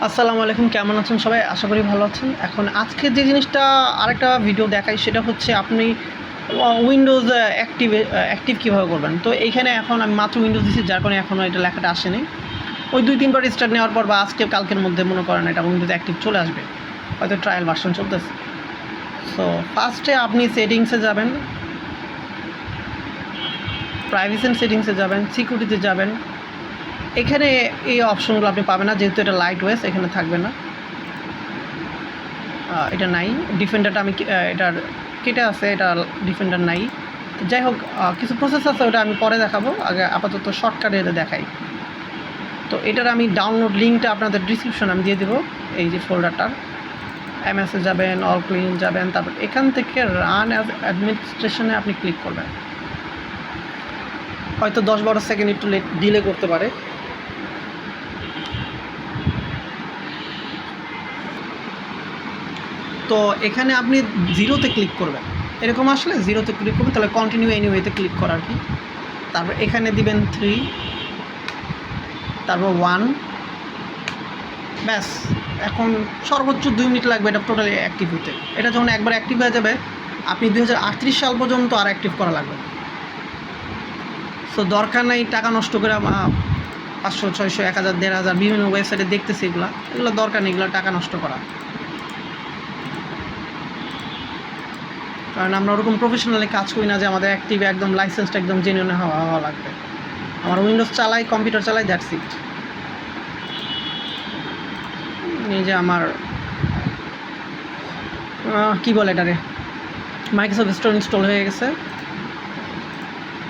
আসসালামু আলাইকুম, কেমন আছেন সবাই? আশা করি ভালো আছেন। এখন আজকে যে জিনিসটা আরেকটা ভিডিও দেখাই সেটা হচ্ছে আপনি উইন্ডোজ অ্যাক্টিভ কীভাবে করবেন। তো এইখানে এখন আমি মাত্র উইন্ডোজ দিচ্ছি, যার কারণে এখনও এটা লেখাটা আসেনি। ওই 2-3 বার স্টার্ট নেওয়ার পর বা আজকে কালকের মধ্যে মনে করেন এটা উইন্ডোজ অ্যাক্টিভ চলে আসবে, হয়তো ট্রায়াল ভার্সন চলতেছে। সো ফার্স্টে আপনি সেটিংসে যাবেন, প্রাইভেসি সেটিংসে যাবেন, সিকিউরিটিতে যাবেন। এখানে এই অপশনগুলো আপনি পাবেন না, যেহেতু এটা লাইট ওয়েস এখানে থাকবে না, এটা নাই। ডিফেন্ডারটা আমি এটার কেটে আছে, এটা ডিফেন্ডার নাই। যাই হোক, কিছু প্রসেস আছে, ওটা আমি পরে দেখাবো, আগে আপাতত শর্টকাটে এটা দেখাই। তো এটার আমি ডাউনলোড লিঙ্কটা আপনাদের ডিসক্রিপশন আমি দিয়ে দেবো। এই যে ফোল্ডারটার এমএসে যাবেন, অল ক্লিন যাবেন, তারপর এখান থেকে রান অ্যাজ অ্যাডমিনিস্ট্রেশনে আপনি ক্লিক করবেন। হয়তো 10-12 সেকেন্ড একটু ডিলে করতে পারে। তো এখানে আপনি জিরোতে ক্লিক করবেন, এরকম আসলে জিরোতে ক্লিক করবেন, তাহলে কন্টিনিউ এনিওয়েতে ক্লিক করার কি। তারপর এখানে দিবেন 3, তারপর 1, ব্যাস। এখন সর্বোচ্চ 2 মিনিট লাগবে এটা টোটালি অ্যাক্টিভ হতে। এটা যখন একবার অ্যাক্টিভ হয়ে যাবে, আপনি 2038 সাল পর্যন্ত আর অ্যাক্টিভ করা লাগবে। সো দরকার নেই টাকা নষ্ট করে 500, 600, 1000, 1500 বিভিন্ন ওয়েবসাইটে দেখতেছি, এগুলো দরকার নেই, এগুলো টাকা নষ্ট করা। কারণ আমরা ওরকম প্রফেশনালি কাজ করি না যে আমাদের অ্যাক্টিভ একদম লাইসেন্সটা একদম জেনুইন হওয়া লাগবে। আমার উইন্ডোজ চালাই, কম্পিউটার চালাই, দ্যাটস ইট। এই যে আমার কী বলে এটারে, মাইক্রোসফট স্টোর ইনস্টল হয়ে গেছে।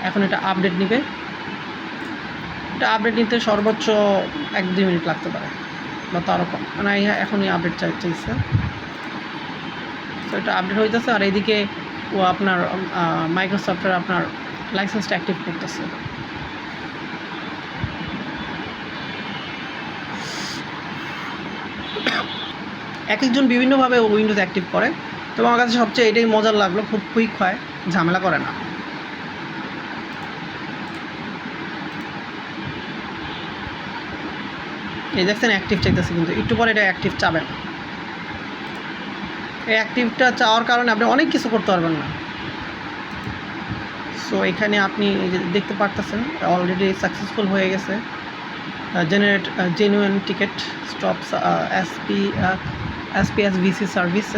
এখন এটা আপডেট নেবে, এটা আপডেট নিতে সর্বোচ্চ 1-2 মিনিট লাগতে পারে বা তারও কম, মানে এখনই আপডেট চাইছে। তো এটা আপডেট হইতেছে, আর এইদিকে ও আপনার মাইক্রোসফটের আপনার লাইসেন্সটা অ্যাক্টিভ করতেছে। এক একজন বিভিন্নভাবে উইন্ডোজ অ্যাক্টিভ করে, তো আমার কাছে সবচেয়ে এটাই মজার লাগলো, খুব কুইক হয়, ঝামেলা করে না। এই দেখছেন অ্যাক্টিভ চাইতেছে, কিন্তু একটু পরে এটা অ্যাক্টিভ চাবেন। এই অ্যাক্টিভটা চাওয়ার কারণে আপনি অনেক কিছু করতে পারবেন না। সো এখানে আপনি দেখতে পারতেছেন অলরেডি সাকসেসফুল হয়ে গেছে। Generate genuine ticket stops SPSVC service.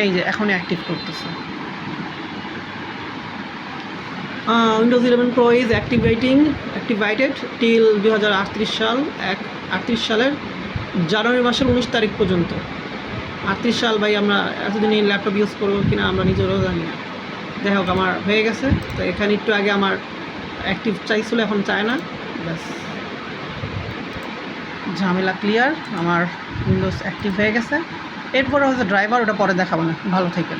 এই যে এখন অ্যাক্টিভ করতেছে। Windows 11 Pro is activated till 2038 সালের জানুয়ারি মাসের 19 তারিখ পর্যন্ত। 38 সাল ভাই, আমরা এতদিন এই ল্যাপটপ ইউজ করবো কিনা আমরা নিজেরও জানি না। যাই হোক, আমার হয়ে গেছে। তো এখানে একটু আগে আমার অ্যাক্টিভ চাইছিল, এখন চায় না, ব্যাস ঝামেলা ক্লিয়ার, আমার উইন্ডোজ অ্যাক্টিভ হয়ে গেছে। এরপরে হচ্ছে ড্রাইভার, ওটা পরে দেখাবো না, ভালো থাকেন।